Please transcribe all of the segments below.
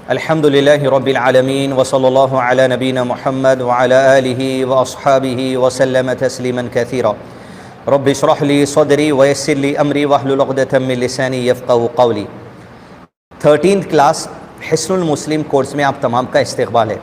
الحمد للہ رب العالمین وصلی اللہ علی نبینا محمد وعلی آلہ واصحابہ وسلم تسلیما کثیرا رب اشرح لی صدری ویسر لی امری واحلل عقدۃ من لسانی یفقہوا قولی۔ 13th کلاس حصن المسلم کورس میں آپ تمام کا استقبال ہے۔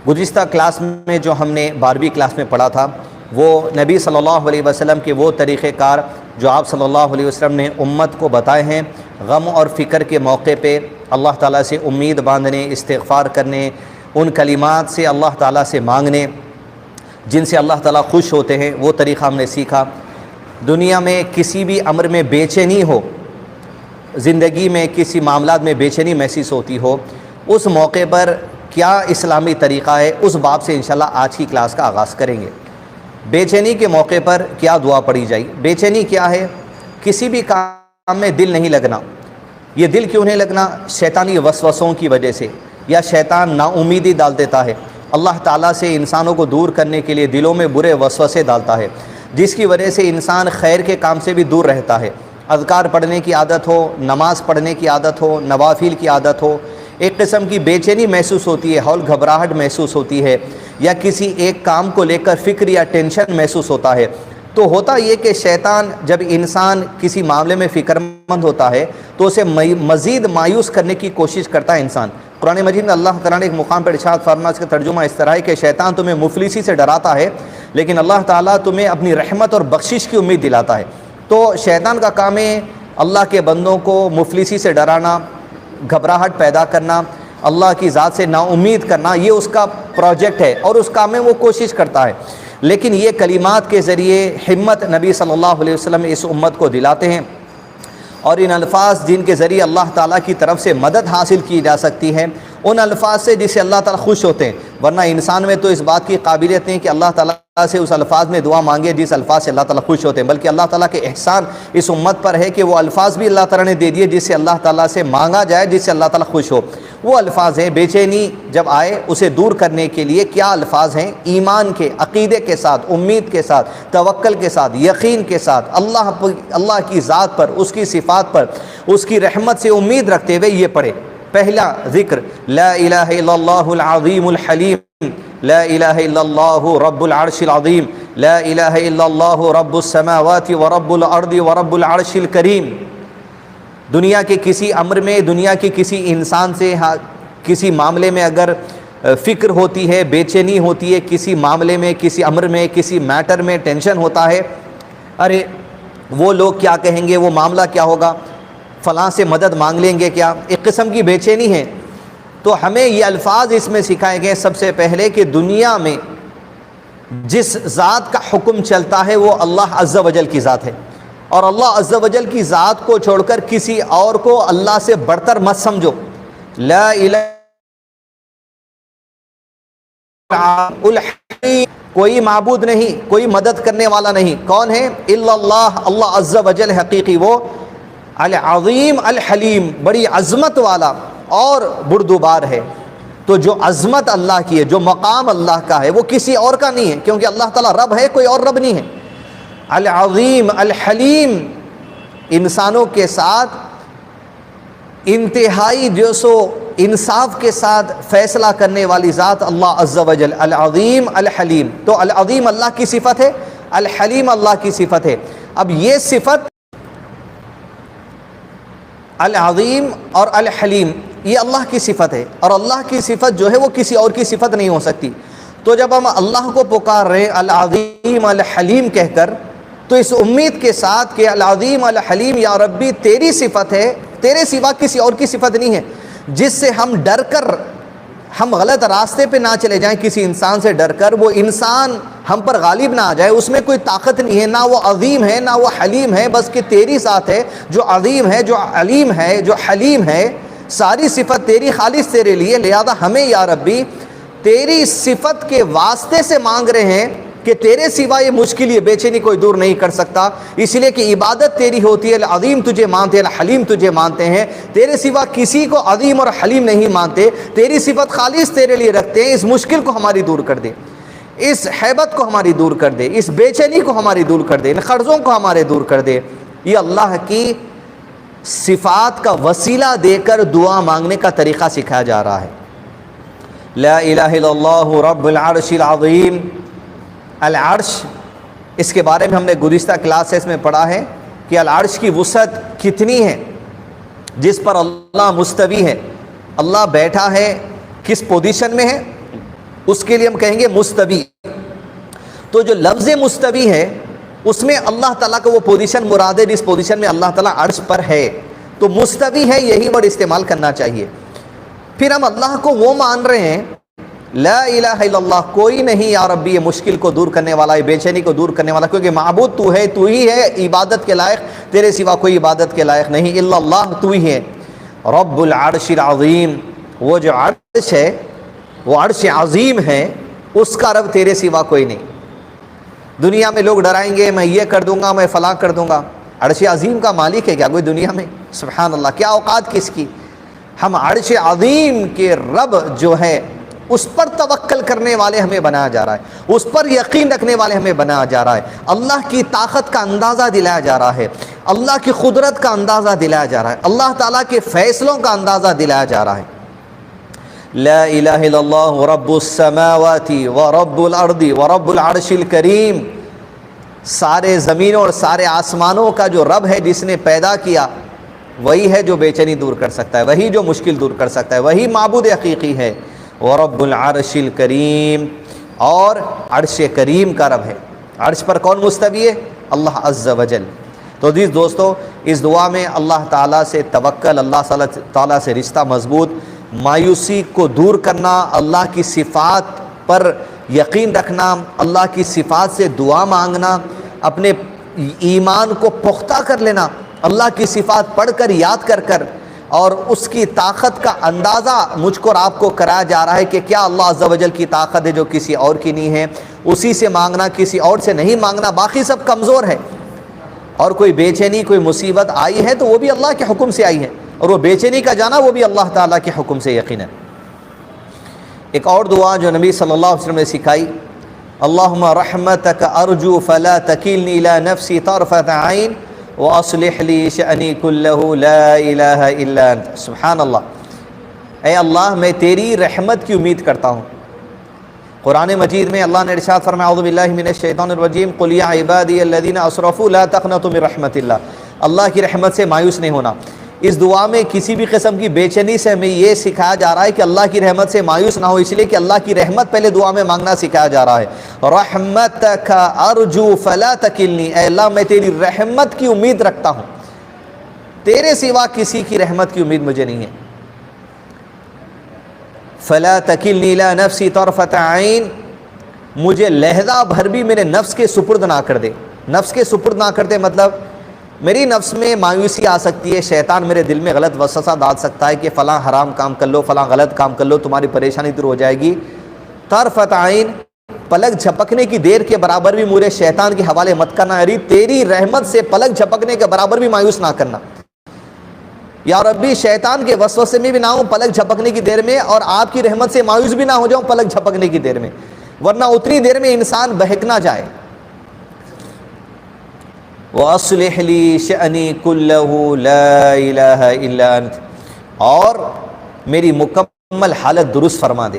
گزشتہ کلاس میں جو ہم نے 12ویں کلاس میں پڑھا تھا وہ نبی صلی اللہ علیہ وسلم کے وہ طریقہ کار جو آپ صلی اللہ علیہ وسلم نے امت کو بتائے ہیں، غم اور فکر کے موقع پہ اللہ تعالیٰ سے امید باندھنے، استغفار کرنے، ان کلمات سے اللہ تعالیٰ سے مانگنے جن سے اللہ تعالیٰ خوش ہوتے ہیں، وہ طریقہ ہم نے سیکھا۔ دنیا میں کسی بھی امر میں بے چینی ہو، زندگی میں کسی معاملات میں بے چینی محسوس ہوتی ہو، اس موقع پر کیا اسلامی طریقہ ہے، اس باب سے انشاءاللہ آج کی کلاس کا آغاز کریں گے۔ بے چینی کے موقع پر کیا دعا پڑھی جائے؟ بے چینی کیا ہے؟ کسی بھی کام میں دل نہیں لگنا۔ یہ دل کیوں نہیں لگنا؟ شیطانی وسوسوں کی وجہ سے، یا شیطان نا امیدی ڈال دیتا ہے، اللہ تعالیٰ سے انسانوں کو دور کرنے کے لیے دلوں میں برے وسوسے ڈالتا ہے، جس کی وجہ سے انسان خیر کے کام سے بھی دور رہتا ہے۔ اذکار پڑھنے کی عادت ہو، نماز پڑھنے کی عادت ہو، نوافل کی عادت ہو، ایک قسم کی بے چینی محسوس ہوتی ہے، ہول گھبراہٹ محسوس ہوتی ہے، یا کسی ایک کام کو لے کر فکر یا ٹینشن محسوس ہوتا ہے، تو ہوتا یہ کہ شیطان جب انسان کسی معاملے میں فکر مند ہوتا ہے تو اسے مزید مایوس کرنے کی کوشش کرتا ہے انسان۔ قرآن مجید میں اللہ تعالیٰ نے ایک مقام پر ارشاد فرمایا، اس کا ترجمہ اس طرح ہے کہ شیطان تمہیں مفلسی سے ڈراتا ہے لیکن اللہ تعالیٰ تمہیں اپنی رحمت اور بخشش کی امید دلاتا ہے۔ تو شیطان کا کام ہے اللہ کے بندوں کو مفلسی سے ڈرانا، گھبراہٹ پیدا کرنا، اللہ کی ذات سے نا امید کرنا، یہ اس کا پروجیکٹ ہے اور اس کام میں وہ کوشش کرتا ہے۔ لیکن یہ کلمات کے ذریعے ہمت نبی صلی اللہ علیہ وسلم اس امت کو دلاتے ہیں، اور ان الفاظ جن کے ذریعے اللہ تعالیٰ کی طرف سے مدد حاصل کی جا سکتی ہے، ان الفاظ سے جس سے اللہ تعالیٰ خوش ہوتے ہیں۔ ورنہ انسان میں تو اس بات کی قابلیت نہیں کہ اللہ تعالیٰ سے اس الفاظ میں دعا مانگے جس الفاظ سے اللہ تعالیٰ خوش ہوتے ہیں، بلکہ اللہ تعالیٰ کے احسان اس امت پر ہے کہ وہ الفاظ بھی اللہ تعالیٰ نے دے دیے جس سے اللہ تعالیٰ سے مانگا جائے، جس سے اللہ تعالیٰ خوش ہو۔ وہ الفاظ ہیں، بے چینی جب آئے اسے دور کرنے کے لیے کیا الفاظ ہیں؟ ایمان کے، عقیدے کے ساتھ، امید کے ساتھ، توکل کے ساتھ، یقین کے ساتھ، اللہ کی ذات پر، اس کی صفات پر، اس کی رحمت سے امید رکھتے ہوئے یہ پڑھے۔ پہلا ذکر لا الہ الا اللہ العظیم الحلیم، لا الہ الا اللہ رب العرش العظیم، لا الہ الا اللہ رب السماوات ورب الارض ورب العرش الکریم۔ دنیا کے کسی امر میں، دنیا کے کسی انسان سے کسی معاملے میں اگر فکر ہوتی ہے، بے چینی ہوتی ہے، کسی معاملے میں، کسی امر میں، کسی میٹر میں ٹینشن ہوتا ہے، ارے وہ لوگ کیا کہیں گے، وہ معاملہ کیا ہوگا، فلاں سے مدد مانگ لیں گے کیا، ایک قسم کی بے چینی ہے۔ تو ہمیں یہ الفاظ اس میں سکھائے گئے سب سے پہلے کہ دنیا میں جس ذات کا حکم چلتا ہے وہ اللہ عز و جل کی ذات ہے، اور اللہ عز و جل کی ذات کو چھوڑ کر کسی اور کو اللہ سے بڑھ کر مت سمجھو۔ لا الہ الحلیم، کوئی معبود نہیں، کوئی مدد کرنے والا نہیں، کون ہے؟ الا اللہ، اللہ عز و جل حقیقی، وہ العظیم الحلیم، بڑی عظمت والا اور بردبار ہے۔ تو جو عظمت اللہ کی ہے، جو مقام اللہ کا ہے، وہ کسی اور کا نہیں ہے، کیونکہ اللہ تعالیٰ رب ہے، کوئی اور رب نہیں ہے۔ العظیم الحلیم، انسانوں کے ساتھ انتہائی جو سو انصاف کے ساتھ فیصلہ کرنے والی ذات اللہ عز و جل، العظیم الحلیم۔ تو العظیم اللہ کی صفت ہے، الحلیم اللہ کی صفت ہے۔ اب یہ صفت العظیم اور الحلیم یہ اللہ کی صفت ہے، اور اللہ کی صفت جو ہے وہ کسی اور کی صفت نہیں ہو سکتی۔ تو جب ہم اللہ کو پکار رہے ہیں العظیم الحلیم کہہ کر، تو اس امید کے ساتھ کہ العظیم الحلیم یا ربی تیری صفت ہے، تیرے سوا کسی اور کی صفت نہیں ہے، جس سے ہم ڈر کر ہم غلط راستے پہ نہ چلے جائیں، کسی انسان سے ڈر کر وہ انسان ہم پر غالب نہ آ جائے، اس میں کوئی طاقت نہیں ہے، نہ وہ عظیم ہے نہ وہ حلیم ہے، بس کہ تیری ذات ہے جو عظیم ہے، جو علیم ہے، جو حلیم ہے، ساری صفت تیری، خالص تیرے لیے۔ لہذا ہمیں یا ربی تیری صفت کے واسطے سے مانگ رہے ہیں کہ تیرے سوا یہ مشکل، یہ بے چینی کوئی دور نہیں کر سکتا، اس لیے کہ عبادت تیری ہوتی ہے، العظیم تجھے مانتے ہیں، الحلیم تجھے مانتے ہیں، تیرے سوا کسی کو عظیم اور حلیم نہیں مانتے، تیری صفت خالص تیرے لیے رکھتے ہیں۔ اس مشکل کو ہماری دور کر دے، اس حیبت کو ہماری دور کر دے، اس بے چینی کو ہماری دور کر دے، ان قرضوں کو ہمارے دور کر دے۔ یہ اللہ کی صفات کا وسیلہ دے کر دعا مانگنے کا طریقہ سکھایا جا رہا ہے۔ لا الہ الا اللہ رب العرش العظیم۔ العرش، اس کے بارے میں ہم نے گزشتہ کلاسز میں پڑھا ہے کہ العرش کی وسعت کتنی ہے، جس پر اللہ مستوی ہے، اللہ بیٹھا ہے، کس پوزیشن میں ہے، اس کے لیے ہم کہیں گے مستوی۔ تو جو لفظ مستوی ہے اس میں اللہ تعالیٰ کا وہ پوزیشن مراد ہے جس پوزیشن میں اللہ تعالیٰ عرش پر ہے، تو مستوی ہے یہی ورڈ استعمال کرنا چاہیے۔ پھر ہم اللہ کو وہ مان رہے ہیں، لا الہ الا اللہ، کوئی نہیں یا ربی یہ مشکل کو دور کرنے والا، یہ بے چینی کو دور کرنے والا، کیونکہ معبود تو ہے، تو ہی ہے عبادت کے لائق، تیرے سوا کوئی عبادت کے لائق نہیں، الا اللہ، تو ہی ہے۔ رب العرش العظیم، وہ جو عرش ہے وہ عرش عظیم ہے، اس کا رب تیرے سوا کوئی نہیں۔ دنیا میں لوگ ڈرائیں گے میں یہ کر دوں گا، میں فلاں کر دوں گا، عرش عظیم کا مالک ہے کیا کوئی دنیا میں؟ سبحان اللہ، کیا اوقات کس کی۔ ہم عرش عظیم کے رب جو ہے اس پر توکل کرنے والے ہمیں بنایا جا رہا ہے، اس پر یقین رکھنے والے ہمیں بنایا جا رہا ہے، اللہ کی طاقت کا اندازہ دلایا جا رہا ہے، اللہ کی قدرت کا اندازہ دلایا جا رہا ہے، اللہ تعالیٰ کے فیصلوں کا اندازہ دلایا جا رہا ہے۔ لا الہ الا اللہ رب السماوات ورب الارض ورب العرش الکریم، سارے زمینوں اور سارے آسمانوں کا جو رب ہے، جس نے پیدا کیا، وہی ہے جو بے چینی دور کر سکتا ہے، وہی جو مشکل دور کر سکتا ہے، وہی معبود حقیقی ہے۔ ورب العرش الکریم، اور عرش کریم کا رب ہے۔ عرش پر کون مستوی ہے؟ اللہ عز وجل۔ تو دوستو، اس دعا میں اللہ تعالیٰ سے توکل، اللہ تعالیٰ سے رشتہ مضبوط، مایوسی کو دور کرنا، اللہ کی صفات پر یقین رکھنا، اللہ کی صفات سے دعا مانگنا، اپنے ایمان کو پختہ کر لینا، اللہ کی صفات پڑھ کر یاد کر کر، اور اس کی طاقت کا اندازہ مجھ کو اور آپ کو کرایا جا رہا ہے کہ کیا اللہ عز و جل کی طاقت ہے جو کسی اور کی نہیں ہے، اسی سے مانگنا، کسی اور سے نہیں مانگنا، باقی سب کمزور ہے۔ اور کوئی بے چینی، کوئی مصیبت آئی ہے تو وہ بھی اللہ کے حکم سے آئی ہے، اور وہ بے چینی کا جانا وہ بھی اللہ تعالیٰ کے حکم سے یقین ہے۔ ایک اور دعا جو نبی صلی اللہ علیہ وسلم نے سکھائی، اللہم رحمتک ارجو فلا تکلنی الی نفسی طرفۃ عین واصلح لی شأنی کلہ لا الہ الا انت۔ سبحان اللہ، اے اللہ میں تیری رحمت کی امید کرتا ہوں۔ قرآن مجید میں اللہ نے ارشاد فرمایا، اعوذ باللہ من الشیطان الرجیم، قل یا عبادی الذین اسرفوا لا تقنطوا من رحمت اللہ۔ اللہ کی رحمت سے مایوس نہیں ہونا۔ اس دعا میں کسی بھی قسم کی بے چینی سے ہمیں یہ سکھایا جا رہا ہے کہ اللہ کی رحمت سے مایوس نہ ہو، اس لیے کہ اللہ کی رحمت پہلے دعا میں مانگنا سکھایا جا رہا ہے۔ رحمتک ارجو فلا تکلنی، اے اللہ میں تیری رحمت کی امید رکھتا ہوں، تیرے سوا کسی کی رحمت کی امید مجھے نہیں ہے۔ فلا تکلنی الی نفسی طرفۃ عین، مجھے لہجہ بھر بھی میرے نفس کے سپرد نہ کر دے۔ نفس کے سپرد نہ کر دے مطلب میری نفس میں مایوسی آ سکتی ہے، شیطان میرے دل میں غلط وسوسہ ڈال سکتا ہے کہ فلاں حرام کام کر لو، فلاں غلط کام کر لو، تمہاری پریشانی دور ہو جائے گی۔ طرفۃ عین، پلک جھپکنے کی دیر کے برابر بھی مجھے شیطان کے حوالے مت کرنا، یعنی تیری رحمت سے پلک جھپکنے کے برابر بھی مایوس نہ کرنا۔ یا ربی شیطان کے وسوسے میں بھی نہ ہوں پلک جھپکنے کی دیر میں، اور آپ کی رحمت سے مایوس بھی نہ ہو جاؤں پلک جھپکنے کی دیر میں، ورنہ اتنی دیر میں انسان بہک نہ جائے۔ وَأَصْلِحْ لِي شَأْنِي كُلَّهُ لَا إِلَهَ إِلَّا أَنْتَ، اور میری مکمل حالت درست فرما دے۔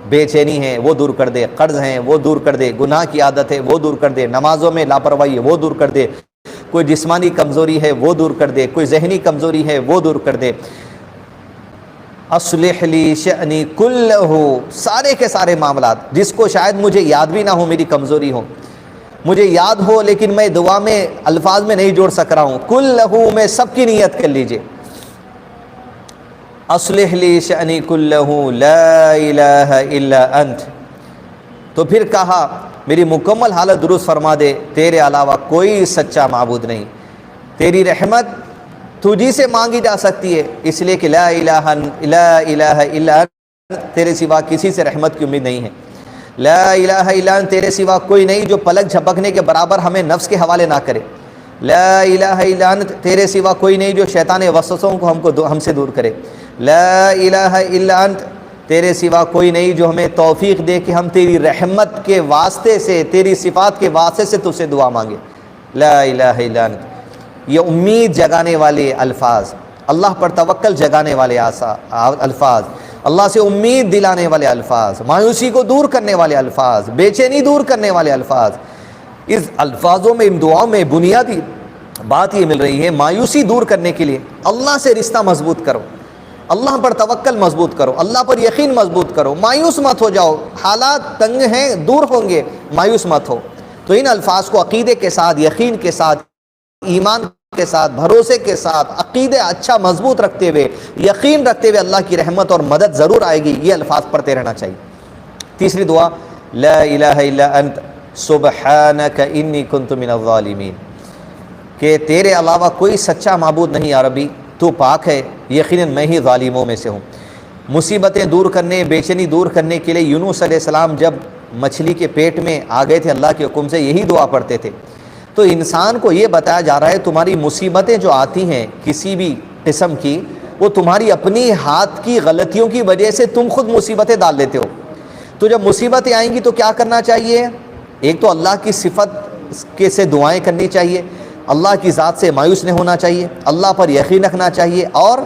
بے چینی ہے وہ دور کر دے، قرض ہیں وہ دور کر دے، گناہ کی عادت ہے وہ دور کر دے، نمازوں میں لاپرواہی ہے وہ دور کر دے، کوئی جسمانی کمزوری ہے وہ دور کر دے، کوئی ذہنی کمزوری ہے وہ دور کر دے۔ اصلح لی شأنی کلہ، سارے کے سارے معاملات جس کو شاید مجھے یاد بھی نہ ہو، میری کمزوری ہو، مجھے یاد ہو لیکن میں دعا میں الفاظ میں نہیں جوڑ سک رہا ہوں، کلہ میں سب کی نیت کر لیجئے۔ اصلح لی شأنی کلہ لا الہ الا انت، تو پھر کہا میری مکمل حالت درست فرما دے، تیرے علاوہ کوئی سچا معبود نہیں، تیری رحمت تجھی سے مانگی جا سکتی ہے، اس لیے کہ لا الہ الا انت، تیرے سوا کسی سے رحمت کی امید نہیں ہے۔ لا الہ الا انت، تیرے سوا کوئی نہیں جو پلک جھپکنے کے برابر ہمیں نفس کے حوالے نہ کرے۔ لا الہ الا انت، تیرے سوا کوئی نہیں جو شیطان وسوسوں کو ہم سے دور کرے۔ لا الہ الا انت، تیرے سوا کوئی نہیں جو ہمیں توفیق دے کہ ہم تیری رحمت کے واسطے سے، تیری صفات کے واسطے سے تجھ سے دعا مانگے۔ لا الہ الا انت۔ یہ امید جگانے والے الفاظ، اللہ پر توکل جگانے والے الفاظ، اللہ سے امید دلانے والے الفاظ، مایوسی کو دور کرنے والے الفاظ، بے چینی دور کرنے والے الفاظ۔ اس الفاظوں میں، ان دعاؤں میں بنیادی بات یہ مل رہی ہے، مایوسی دور کرنے کے لیے اللہ سے رشتہ مضبوط کرو، اللہ پر توکل مضبوط کرو، اللہ پر یقین مضبوط کرو، مایوس مت ہو جاؤ، حالات تنگ ہیں، دور ہوں گے، مایوس مت ہو۔ تو ان الفاظ کو عقیدے کے ساتھ، یقین کے ساتھ، ایمان کے ساتھ، بھروسے کے ساتھ، عقیدے اچھا مضبوط رکھتے ہوئے، یقین رکھتے ہوئے اللہ کی رحمت اور مدد ضرور آئے گی، یہ الفاظ پڑھتے رہنا چاہیے۔ تیسری دعا، لا الہ الا انت سبحانک انی کنت من الظالمین، کہ تیرے علاوہ کوئی سچا معبود نہیں یا ربی، تو پاک ہے، یقیناً میں ہی ظالموں میں سے ہوں۔ مصیبتیں دور کرنے، بے چینی دور کرنے کے لیے یونس علیہ السلام جب مچھلی کے پیٹ میں آ گئے تھے، اللہ کے حکم سے یہی دعا پڑھتے تھے۔ تو انسان کو یہ بتایا جا رہا ہے تمہاری مصیبتیں جو آتی ہیں کسی بھی قسم کی، وہ تمہاری اپنی ہاتھ کی غلطیوں کی وجہ سے تم خود مصیبتیں ڈال لیتے ہو۔ تو جب مصیبتیں آئیں گی تو کیا کرنا چاہیے؟ ایک تو اللہ کی صفت کے سے دعائیں کرنی چاہیے، اللہ کی ذات سے مایوس نہیں ہونا چاہیے، اللہ پر یقین رکھنا چاہیے، اور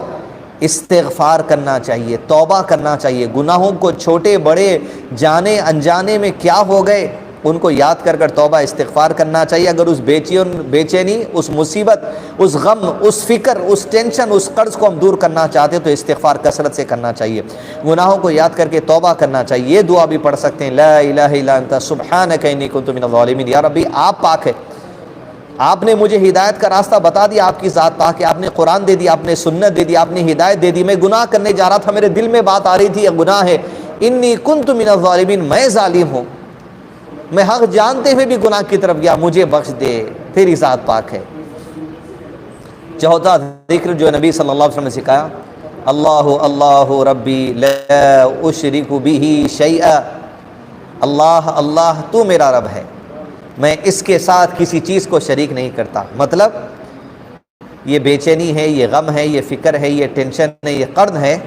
استغفار کرنا چاہیے، توبہ کرنا چاہیے۔ گناہوں کو چھوٹے بڑے جانے انجانے میں کیا ہو گئے ان کو یاد کر کر توبہ استغفار کرنا چاہیے۔ اگر اس بے چینی، اس مصیبت، اس غم، اس فکر، اس ٹینشن، اس قرض کو ہم دور کرنا چاہتے ہیں تو استغفار کثرت سے کرنا چاہیے، گناہوں کو یاد کر کے توبہ کرنا چاہیے۔ یہ دعا بھی پڑھ سکتے ہیں، لا الہ الا انت سبحانک انی کنت من الظالمین، یا ربی آپ پاک ہے، آپ نے مجھے ہدایت کا راستہ بتا دیا، آپ کی ذات پاک ہے، آپ نے قرآن دے دیا، آپ نے سنت دے دی، آپ نے ہدایت دے دی، میں گناہ کرنے جا رہا تھا، میرے دل میں بات آ رہی تھی یہ گناہ ہے، انی کنت من الظالمین، میں ظالم ہوں، میں حق جانتے ہوئے بھی گناہ کی طرف گیا، مجھے بخش دے، تیری ذات پاک ہے۔ چوتھا ذکر جو نبی صلی اللہ علیہ وسلم نے سکھایا، اللہ اللہ ربی لا اشرک بہ شیئا، اللہ اللہ تو میرا رب ہے، میں اس کے ساتھ کسی چیز کو شریک نہیں کرتا۔ مطلب یہ بے چینی ہے، یہ غم ہے، یہ فکر ہے، یہ ٹینشن ہے، یہ قرض ہے،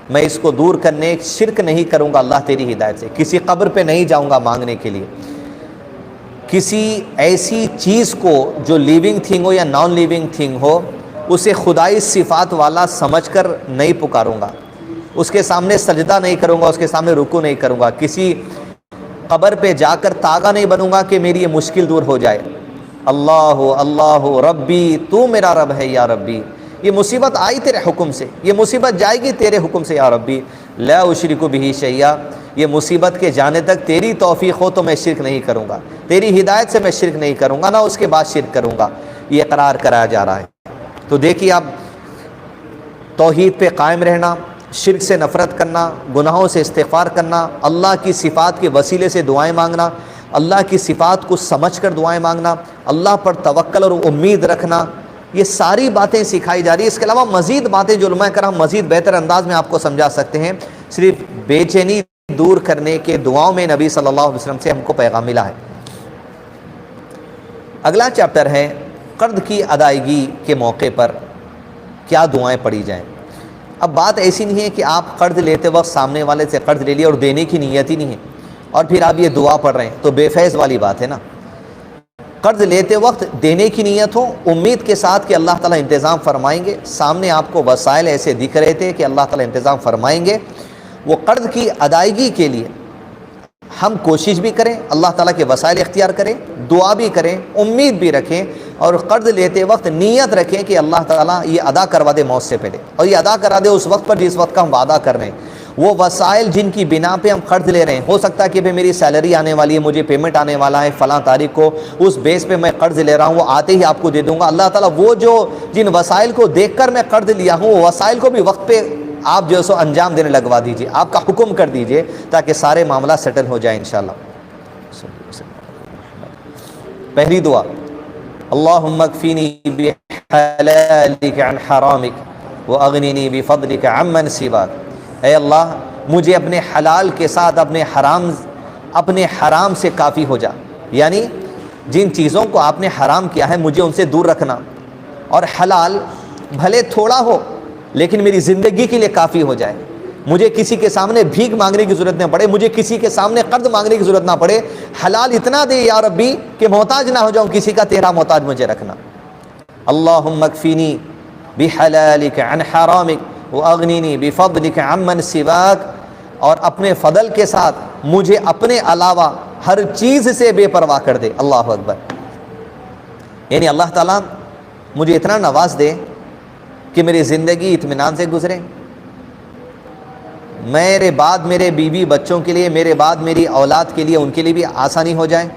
میں اس کو دور کرنے شرک نہیں کروں گا اللہ تیری ہدایت سے، کسی قبر پہ نہیں جاؤں گا مانگنے کے لیے، کسی ایسی چیز کو جو لیونگ تھنگ ہو یا نان لیونگ تھنگ ہو اسے خدائی صفات والا سمجھ کر نہیں پکاروں گا، اس کے سامنے سجدہ نہیں کروں گا، اس کے سامنے رکوع نہیں کروں گا، کسی قبر پہ جا کر تاغا نہیں بنوں گا کہ میری یہ مشکل دور ہو جائے۔ اللہ اللہ ربی، تو میرا رب ہے یا ربی، یہ مصیبت آئی تیرے حکم سے، یہ مصیبت جائے گی تیرے حکم سے یا ربی، لا اشرک بہ شیئا، یہ مصیبت کے جانے تک تیری توفیق ہو تو میں شرک نہیں کروں گا، تیری ہدایت سے میں شرک نہیں کروں گا، نہ اس کے بعد شرک کروں گا، یہ اقرار کرایا جا رہا ہے۔ تو دیکھیے اب توحید پہ قائم رہنا، شرک سے نفرت کرنا، گناہوں سے استغفار کرنا، اللہ کی صفات کے وسیلے سے دعائیں مانگنا، اللہ کی صفات کو سمجھ کر دعائیں مانگنا، اللہ پر توکل اور امید رکھنا، یہ ساری باتیں سکھائی جا رہی ہیں۔ اس کے علاوہ مزید باتیں جو علماء کرام مزید بہتر انداز میں آپ کو سمجھا سکتے ہیں، صرف بے چینی دور کرنے کے دعاؤں میں نبی صلی اللہ علیہ وسلم سے ہم کو پیغام ملا ہے۔ اگلا چیپٹر ہے قرض کی ادائیگی کے موقع پر کیا دعائیں پڑھی جائیں۔ اب بات ایسی نہیں ہے کہ آپ قرض لیتے وقت سامنے والے سے قرض لے لیا اور دینے کی نیت ہی نہیں ہے اور پھر آپ یہ دعا پڑھ رہے ہیں، تو بے فیض والی بات ہے نا۔ قرض لیتے وقت دینے کی نیت ہو، امید کے ساتھ کہ اللہ تعالیٰ انتظام فرمائیں گے، سامنے آپ کو وسائل ایسے دکھ رہے تھے کہ اللہ تعالیٰ انتظام فرمائیں گے، وہ قرض کی ادائیگی کے لیے ہم کوشش بھی کریں، اللہ تعالیٰ کے وسائل اختیار کریں، دعا بھی کریں، امید بھی رکھیں، اور قرض لیتے وقت نیت رکھیں کہ اللہ تعالیٰ یہ ادا کروا دے موت سے پہلے، اور یہ ادا کرا دے اس وقت پر جس وقت کا ہم وعدہ کر رہے ہیں۔ وہ وسائل جن کی بنا پہ ہم قرض لے رہے ہیں، ہو سکتا ہے کہ بھئی میری سیلری آنے والی ہے، مجھے پیمنٹ آنے والا ہے فلاں تاریخ کو، اس بیس پہ میں قرض لے رہا ہوں، وہ آتے ہی آپ کو دے دوں گا۔ اللہ تعالیٰ وہ جو جن وسائل کو دیکھ کر میں قرض لیا ہوں، وہ وسائل کو بھی وقت پہ آپ جو سو انجام دینے لگوا دیجئے، آپ کا حکم کر دیجئے تاکہ سارے معاملہ سیٹل ہو جائیں انشاءاللہ۔ پہلی دعا، اللہم اکفینی بحلالک عن حرامک واغنینی بفضلک عمن سواک، اے اللہ مجھے اپنے حلال کے ساتھ اپنے حرام سے کافی ہو جا، یعنی جن چیزوں کو آپ نے حرام کیا ہے مجھے ان سے دور رکھنا، اور حلال بھلے تھوڑا ہو لیکن میری زندگی کے لیے کافی ہو جائے، مجھے کسی کے سامنے بھیک مانگنے کی ضرورت نہ پڑے، مجھے کسی کے سامنے قرض مانگنے کی ضرورت نہ پڑے، حلال اتنا دے یا ربی کہ محتاج نہ ہو جاؤں کسی کا، تیرا محتاج مجھے رکھنا۔ اللہم اکفینی بحلالک عن حرامک واغنینی بفضلک عمن سواک، اور اپنے فضل کے ساتھ مجھے اپنے علاوہ ہر چیز سے بے پرواہ کر دے۔ اللہ اکبر، یعنی اللہ تعالیٰ مجھے اتنا نواز دے کہ میری زندگی اطمینان سے گزرے، میرے بعد میرے بیوی بچوں کے لیے، میرے بعد میری اولاد کے لیے، ان کے لیے بھی آسانی ہو جائے۔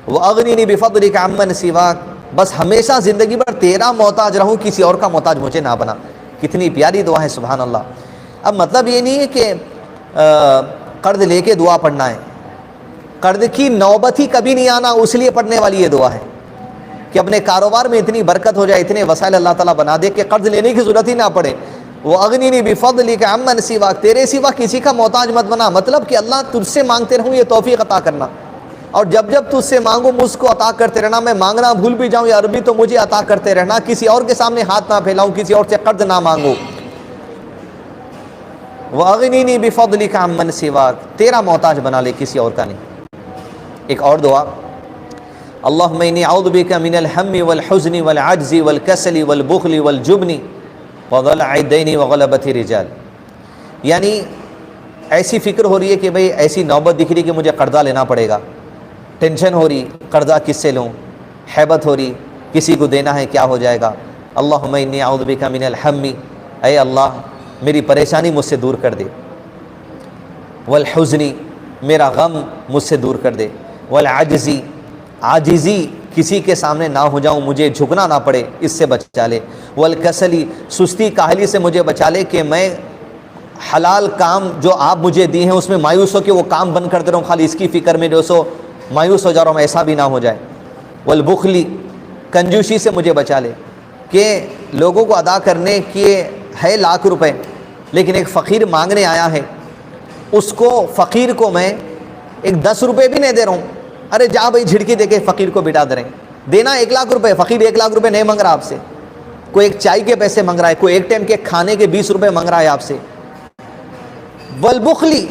وَأَغْنِنِي بِفَضْلِكَ عَمَّنْ سِوَاكَ، بس ہمیشہ زندگی بھر تیرا محتاج رہوں، کسی اور کا محتاج مجھے نہ بنا۔ کتنی پیاری دعا ہے، سبحان اللہ۔ اب مطلب یہ نہیں ہے کہ قرض لے کے دعا پڑھنا ہے، قرض کی نوبت ہی کبھی نہیں آنا، اس لیے پڑھنے والی یہ دعا ہے کہ اپنے کاروبار میں اتنی برکت ہو جائے، اتنے وسائل اللہ تعالیٰ بنا دے کہ قرض لینے کی ضرورت ہی نہ پڑے۔ وَأَغْنِنِي بِفَضْلِكَ عَمَّنْ سِوَاكَ، تیرے سوا کسی کا محتاج مت بنا، مطلب کہ اللہ تجھ سے مانگتے رہوں، یہ توفیق عطا کرنا، اور جب جب تجھ سے مانگوں مجھ کو عطا کرتے رہنا، میں مانگنا بھول بھی جاؤں یا عربی تو مجھے عطا کرتے رہنا، کسی اور کے سامنے ہاتھ نہ پھیلاؤں، کسی اور سے قرض نہ مانگوں۔ وَأَغْنِنِي بِفَضْلِكَ عَمَّنْ سِوَاكَ، تیرا محتاج بنا لے، کسی اور کا نہیں۔ ایک اور دعا، اللہم انی اعوذ بک من الہم والحزن والعجز والکسل والبخل والجبن وضلع الدین وغلبۃ الرجال، یعنی ایسی فکر ہو رہی ہے کہ بھئی ایسی نوبت دکھ رہی کہ مجھے قرضہ لینا پڑے گا، ٹینشن ہو رہی قرضہ کس سے لوں، ہیبت ہو رہی کسی کو دینا ہے کیا ہو جائے گا۔ اللہم انی اعوذ بک من الہم، اے اللہ میری پریشانی مجھ سے دور کر دے، والحزن میرا غم مجھ سے دور کر دے، والعجزی عاجزی کسی کے سامنے نہ ہو جاؤں، مجھے جھکنا نہ پڑے، اس سے بچا لے، والکسلی سستی کاہلی سے مجھے بچا لے کہ میں حلال کام جو آپ مجھے دی ہیں اس میں مایوس ہو کہ وہ کام بند کرتے رہوں، خالی اس کی فکر میں جو سو مایوس ہو جا رہا ہوں، ایسا بھی نہ ہو جائے۔ والبخلی کنجوسی سے مجھے بچا لے کہ لوگوں کو ادا کرنے کے ہے لاکھ روپے لیکن ایک فقیر مانگنے آیا ہے، اس کو فقیر کو میں ایک 10 روپے بھی نہیں دے رہا ہوں، ارے جا بھائی جھڑکی دے کے فقیر کو بٹا دے رہے ہیں، دینا 1 لاکھ روپے، فقیر 1 لاکھ روپے نہیں مانگ رہا آپ سے، کوئی ایک چائے کے پیسے مانگ رہا ہے، کوئی ایک ٹائم کے کھانے کے 20 روپے مانگ رہا ہے آپ سے۔ والبخلی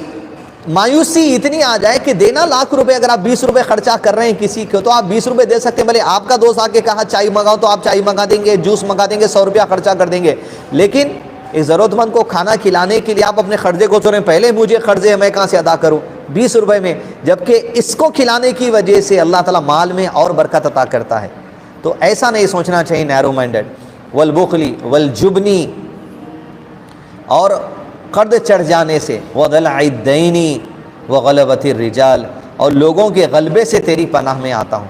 مایوسی اتنی آ جائے کہ دینا لاکھ روپے، اگر آپ 20 روپے خرچہ کر رہے ہیں کسی کو تو آپ 20 روپے دے سکتے ہیں، بھلے آپ کا دوست آ کے کہا چائے منگاؤ تو آپ چائے منگا دیں گے، جوس منگا دیں گے، 100 روپیہ خرچہ کر دیں گے، لیکن ایک ضرورت مند کو کھانا کھلانے کے لیے آپ اپنے قرضے کو سوچیں، پہلے مجھے قرضے میں کہاں سے ادا کروں 20 روپے میں، جبکہ اس کو کھلانے کی وجہ سے اللہ تعالیٰ مال میں اور برکت عطا کرتا ہے۔ تو ایسا نہیں سوچنا چاہیے نیرو مائنڈڈ۔ والبخلی والجبنی، اور قرض چڑھ جانے سے، وضلع الدین وغلبۃ الرجال، اور لوگوں کے غلبے سے تیری پناہ میں آتا ہوں۔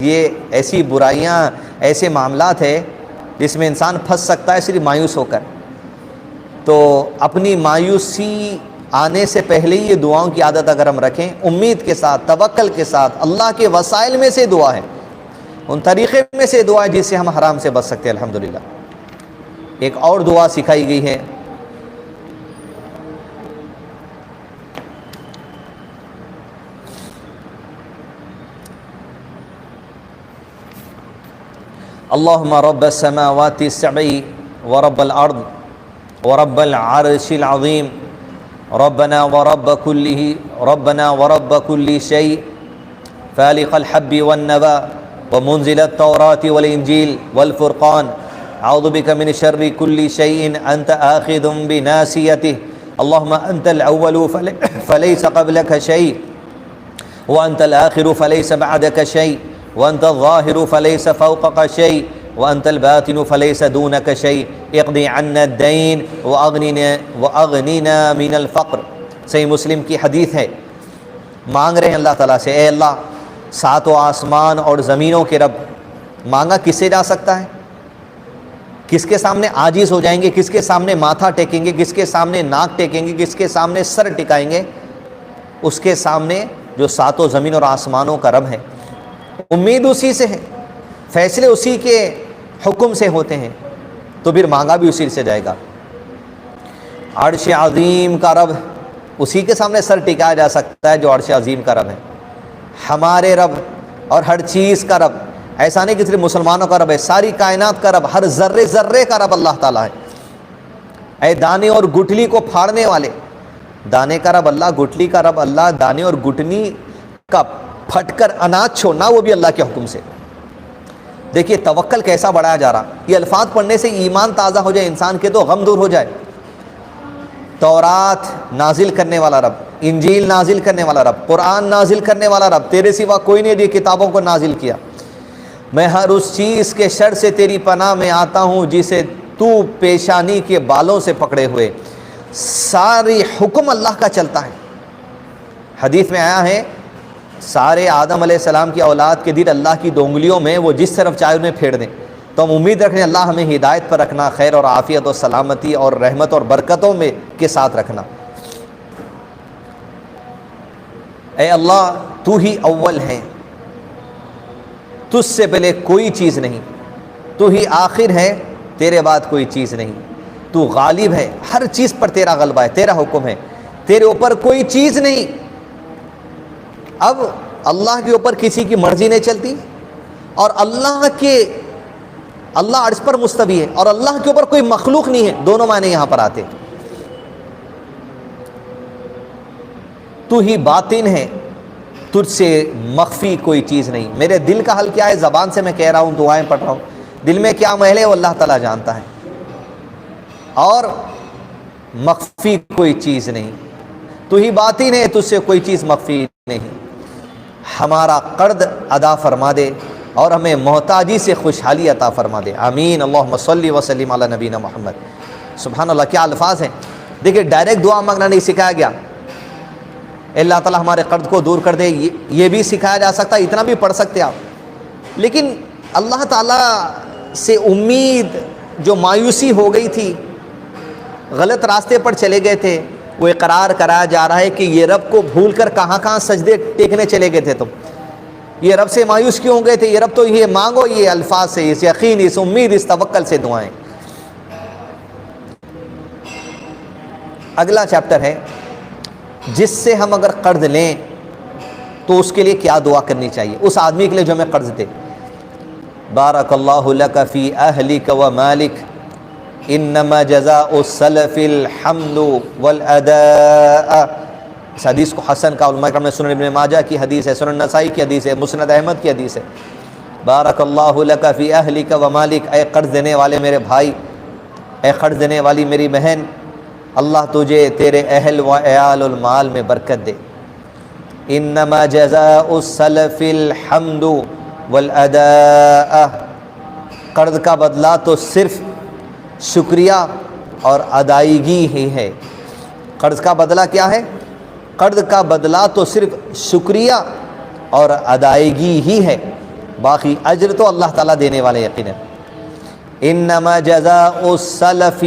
یہ ایسی برائیاں، ایسے معاملات ہیں جس میں انسان پھنس سکتا ہے صرف مایوس ہو کر۔ تو اپنی مایوسی آنے سے پہلے ہی یہ دعاؤں کی عادت اگر ہم رکھیں، امید کے ساتھ، توکل کے ساتھ، اللہ کے وسائل میں سے دعا ہے، ان طریقے میں سے دعا ہے جس سے ہم حرام سے بچ سکتے ہیں الحمدللہ۔ ایک اور دعا سکھائی گئی ہے، اللہم رب السماوات السبع ورب الارض ورب العرش العظیم ربنا ورب كل شيء فالق الحب والنوى ومنزل التوراة والإنجيل والفرقان اعوذ بك من شر كل شيء انت آخذ بناصيته اللهم انت الاول فليس قبلك شيء وانت الاخر فليس بعدك شيء وانت الظاهر فليس فوقك شيء وانت الباطن فليس دونك شيء اقضي عنا الدين واغننا من الفقر۔ صحیح مسلم کی حدیث ہے، مانگ رہے ہیں اللہ تعالیٰ سے، اے اللہ ساتوں آسمان اور زمینوں کے رب، مانگا کس سے جا سکتا ہے؟ کس کے سامنے عاجز ہو جائیں گے، کس کے سامنے ماتھا ٹیکیں گے، کس کے سامنے ناک ٹیکیں گے، کس کے سامنے سر ٹکائیں گے؟ اس کے سامنے جو ساتوں زمین اور آسمانوں کا رب ہے۔ امید اسی سے ہے، فیصلے اسی کے حکم سے ہوتے ہیں، تو پھر مانگا بھی اسی سے جائے گا۔ عرش عظیم کا رب، اسی کے سامنے سر ٹکایا جا سکتا ہے جو عرش عظیم کا رب ہے، ہمارے رب اور ہر چیز کا رب۔ ایسا نہیں کہ صرف مسلمانوں کا رب ہے، ساری کائنات کا رب، ہر ذرے ذرے کا رب اللہ تعالیٰ ہے۔ اے دانے اور گٹھلی کو پھاڑنے والے، دانے کا رب اللہ، گٹھلی کا رب اللہ، دانے اور گٹھلی کا پھٹ کر اناج چھوڑنا وہ بھی اللہ کے حکم سے۔ دیکھیے توکل کیسا بڑھایا جا رہا. یہ الفاظ پڑھنے سے ایمان تازہ ہو جائے انسان کے تو غم دور ہو جائے. تورات نازل کرنے والا رب، انجیل نازل کرنے والا رب، قرآن نازل کرنے والا رب، تیرے سوا کوئی نہیں دی کتابوں کو نازل کیا. میں ہر اس چیز کے شر سے تیری پناہ میں آتا ہوں جسے تو پیشانی کے بالوں سے پکڑے ہوئے. ساری حکم اللہ کا چلتا ہے. حدیث میں آیا ہے سارے آدم علیہ السلام کی اولاد کے دل اللہ کی دو انگلیوں میں، وہ جس طرف چاہے انہیں پھیر دیں. تو ہم امید رکھیں اللہ ہمیں ہدایت پر رکھنا، خیر اور عافیت اور سلامتی اور رحمت اور برکتوں میں کے ساتھ رکھنا. اے اللہ تو ہی اول ہے، تجھ سے پہلے کوئی چیز نہیں، تو ہی آخر ہے، تیرے بعد کوئی چیز نہیں. تو غالب ہے، ہر چیز پر تیرا غلبہ ہے، تیرا حکم ہے، تیرے اوپر کوئی چیز نہیں. اب اللہ کے اوپر کسی کی مرضی نہیں چلتی، اور اللہ عرش پر مستوی ہے اور اللہ کے اوپر کوئی مخلوق نہیں ہے. دونوں معنی یہاں پر آتے. تو ہی باطن ہے، تجھ سے مخفی کوئی چیز نہیں. میرے دل کا حل کیا ہے، زبان سے میں کہہ رہا ہوں، دعائیں پڑھ رہا ہوں، دل میں کیا محل ہے وہ اللہ تعالیٰ جانتا ہے. اور مخفی کوئی چیز نہیں. تو ہی باطن ہے، تجھ سے کوئی چیز مخفی نہیں. ہمارا قرض ادا فرما دے اور ہمیں محتاجی سے خوشحالی عطا فرما دے. آمین. اللہم صلی وسلم علی نبینا محمد. سبحان اللہ، کیا الفاظ ہیں. دیکھیں ڈائریکٹ دعا مانگنا نہیں سکھایا گیا، اللہ تعالیٰ ہمارے قرض کو دور کر دے، یہ بھی سکھایا جا سکتا ہے، اتنا بھی پڑھ سکتے آپ. لیکن اللہ تعالیٰ سے امید جو مایوسی ہو گئی تھی، غلط راستے پر چلے گئے تھے، وہ اقرار کرایا جا رہا ہے کہ یہ رب کو بھول کر کہاں کہاں سجدے ٹیکنے چلے گئے تھے. تم یہ رب سے مایوس کیوں ہو گئے تھے؟ یہ رب تو یہ مانگو، یہ الفاظ سے، اس یقین، اس امید، اس توکل سے دعائیں. اگلا چیپٹر ہے جس سے ہم اگر قرض لیں تو اس کے لیے کیا دعا کرنی چاہیے، اس آدمی کے لیے جو ہمیں قرض دے. بارک اللہ لک فی اہلک و مالک انما جزاء السلف الحمد والاداء. اس حدیث کو حسن کا علماء کرام نے سنن ابن ماجہ کی حدیث ہے، سنن نسائی کی حدیث ہے، مسند احمد کی حدیث ہے. بارک اللہ لک فی اہلک و مالک، اے قرض دینے والے میرے بھائی، اے قرض دینے والی میری بہن، اللہ تجھے تیرے اہل و عیال المال میں برکت دے. انما جزاء السلف الحمد والاداء، قرض کا بدلہ تو صرف شکریہ اور ادائیگی ہی ہے. قرض کا بدلہ کیا ہے؟ قرض کا بدلہ تو صرف شکریہ اور ادائیگی ہی ہے، باقی اجر تو اللہ تعالیٰ دینے والے یقیناً. انما جزاء السلف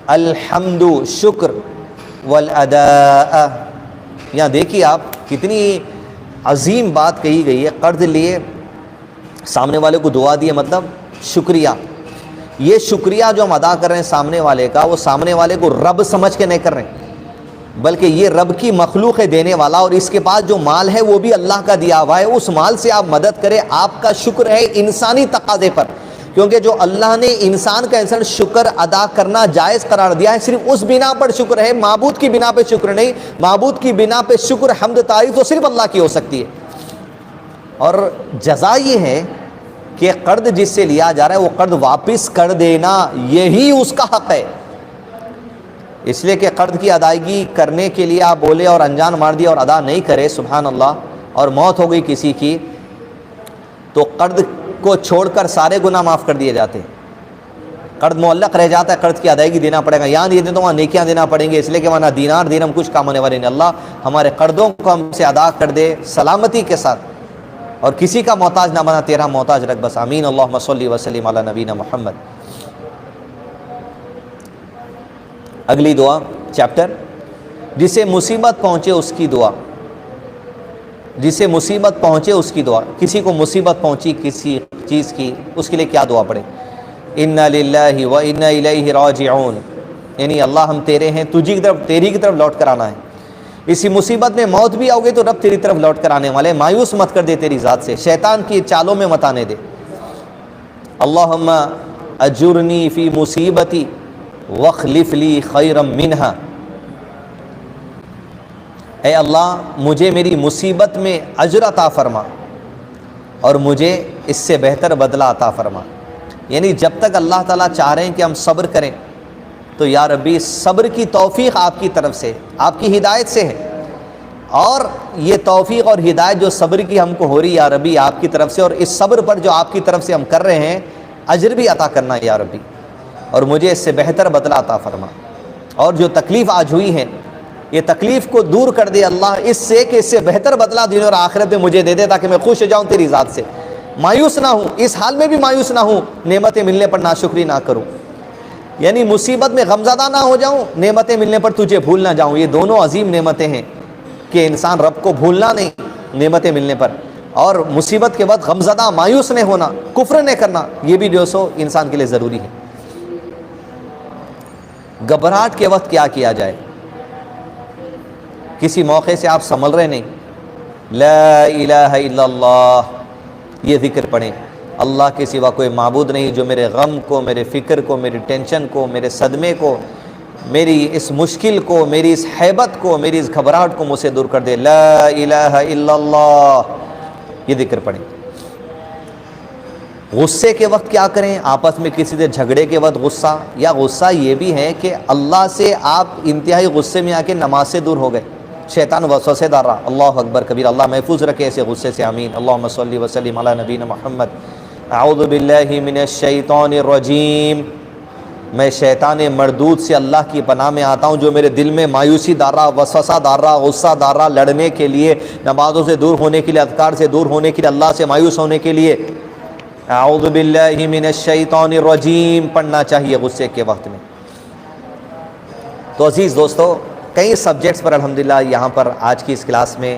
الحمد، شکر، والاداء. یہاں دیکھیے آپ کتنی عظیم بات کہی گئی ہے. قرض لیے، سامنے والے کو دعا دیے، مطلب شکریہ. یہ شکریہ جو ہم ادا کر رہے ہیں سامنے والے کا، وہ سامنے والے کو رب سمجھ کے نہیں کر رہے ہیں، بلکہ یہ رب کی مخلوق ہے دینے والا، اور اس کے پاس جو مال ہے وہ بھی اللہ کا دیا ہوا ہے. اس مال سے آپ مدد کریں، آپ کا شکر ہے انسانی تقاضے پر، کیونکہ جو اللہ نے انسان کا انسان شکر ادا کرنا جائز قرار دیا ہے، صرف اس بنا پر شکر ہے، معبود کی بنا پہ شکر نہیں. معبود کی بنا پہ شکر، حمد، تعریف تو صرف اللہ کی ہو سکتی ہے. اور جزا یہ ہے کہ قرض جس سے لیا جا رہا ہے وہ قرض واپس کر دینا، یہی اس کا حق ہے. اس لیے کہ قرض کی ادائیگی کرنے کے لیے آپ بولے اور انجان مار دیا اور ادا نہیں کرے، سبحان اللہ، اور موت ہو گئی کسی کی، تو قرض کو چھوڑ کر سارے گناہ معاف کر دیے جاتے ہیں. قرض معلق رہ جاتا ہے، قرض کی ادائیگی دینا پڑے گا. یہاں دے دیں تو وہاں نیکیاں دینا پڑیں گے، اس لیے کہ وہاں نہ دینار درہم کچھ کام ہونے والے نہیں. اللہ ہمارے قرضوں کو ہم سے ادا کر دے سلامتی کے ساتھ، اور کسی کا محتاج نہ بنا، تیرا محتاج رکھ بس. آمین. اللہم صلی وسلم علی نبینا محمد. اگلی دعا چیپٹر، جسے مصیبت پہنچے اس کی دعا. جسے مصیبت پہنچے اس کی دعا. کسی کو مصیبت پہنچی کسی چیز کی، اس کے لیے کیا دعا پڑھے؟ انا للہ و انا الیہ راجعون، یعنی اللہ ہم تیرے ہیں، تیری کی طرف لوٹ کر آنا ہے. اسی مصیبت میں موت بھی آؤ گے تو رب تیری طرف لوٹ کر آنے والے. مایوس مت کر دے تیری ذات سے، شیطان کی چالوں میں مت آنے دے. اللہم اجرنی فی مصیبتی واخلف لی خیرا منہا، اے اللہ مجھے میری مصیبت میں اجر عطا فرما اور مجھے اس سے بہتر بدلہ عطا فرما. یعنی جب تک اللہ تعالیٰ چاہ رہے ہیں کہ ہم صبر کریں تو یا ربی صبر کی توفیق آپ کی طرف سے، آپ کی ہدایت سے ہے، اور یہ توفیق اور ہدایت جو صبر کی ہم کو ہو رہی یا ربی آپ کی طرف سے، اور اس صبر پر جو آپ کی طرف سے ہم کر رہے ہیں اجر بھی عطا کرنا یا ربی، اور مجھے اس سے بہتر بدلہ عطا فرما. اور جو تکلیف آج ہوئی ہے یہ تکلیف کو دور کر دے اللہ اس سے کہ اس سے بہتر بدلہ دنیا اور آخرت میں مجھے دے دے، تاکہ میں خوش ہو جاؤں تیری ذات سے، مایوس نہ ہوں، اس حال میں بھی مایوس نہ ہوں، نعمتیں ملنے پر ناشکری نہ کروں. یعنی مصیبت میں غمزدہ نہ ہو جاؤں، نعمتیں ملنے پر تجھے بھول نہ جاؤں. یہ دونوں عظیم نعمتیں ہیں کہ انسان رب کو بھولنا نہیں نعمتیں ملنے پر، اور مصیبت کے بعد غمزدہ مایوس نہیں ہونا، کفر نہیں کرنا، یہ بھی جو سو انسان کے لیے ضروری ہے. گھبراہٹ کے وقت کیا کیا جائے؟ کسی موقع سے آپ سنبھل رہے نہیں، لا الہ الا اللہ یہ ذکر پڑھیں. اللہ کے سوا کوئی معبود نہیں جو میرے غم کو، میرے فکر کو، میری ٹینشن کو، میرے صدمے کو، میری اس مشکل کو، میری اس حیبت کو، میری اس گھبراہٹ کو مجھ سے دور کر دے. لا الہ الا اللہ یہ ذکر پڑھیں. غصے کے وقت کیا کریں؟ آپس میں کسی سے جھگڑے کے وقت غصہ، یا غصہ یہ بھی ہے کہ اللہ سے آپ انتہائی غصے میں آ کے نماز سے دور ہو گئے، شیطان وسوسے ڈال رہا. اللہ اکبر کبیر، اللہ محفوظ رکھے ایسے غصے سے، آمین. اللہم صلی وسلم علی نبینا محمد. اعوذ باللہ من الشیطان الرجیم. میں شیطان مردود سے اللہ کی پناہ میں آتا ہوں جو میرے دل میں مایوسی ڈال رہا، وسوسہ ڈال رہا، غصہ ڈال رہا، لڑنے کے لیے، نمازوں سے دور ہونے کے لیے، اذکار سے دور ہونے کے لیے، اللہ سے مایوس ہونے کے لیے. اعوذ باللہ من الشیطان الرجیم پڑھنا چاہیے غصے کے وقت میں. تو عزیز دوستو، کئی سبجیکٹس پر الحمدللہ یہاں پر آج کی اس کلاس میں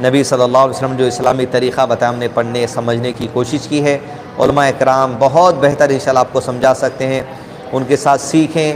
نبی صلی اللہ علیہ وسلم جو اسلامی طریقہ بتایا ہم نے پڑھنے سمجھنے کی کوشش کی ہے. علماء اکرام بہت بہتر انشاءاللہ آپ کو سمجھا سکتے ہیں، ان کے ساتھ سیکھیں.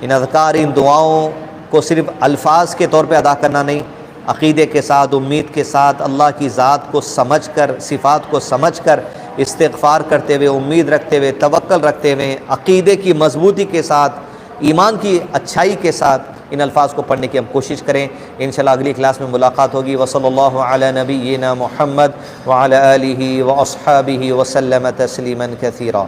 ان اذکار، ان دعاؤں کو صرف الفاظ کے طور پہ ادا کرنا نہیں، عقیدے کے ساتھ، امید کے ساتھ، اللہ کی ذات کو سمجھ کر، صفات کو سمجھ کر، استغفار کرتے ہوئے، امید رکھتے ہوئے، توکل رکھتے ہوئے، عقیدے کی مضبوطی کے ساتھ، ایمان کی اچھائی کے ساتھ ان الفاظ کو پڑھنے کی ہم کوشش کریں. انشاءاللہ اگلی کلاس میں ملاقات ہوگی. وصلی اللہ علی نبینا محمد وعلی آلہ واصحابہ وسلم تسلیما کثیرا.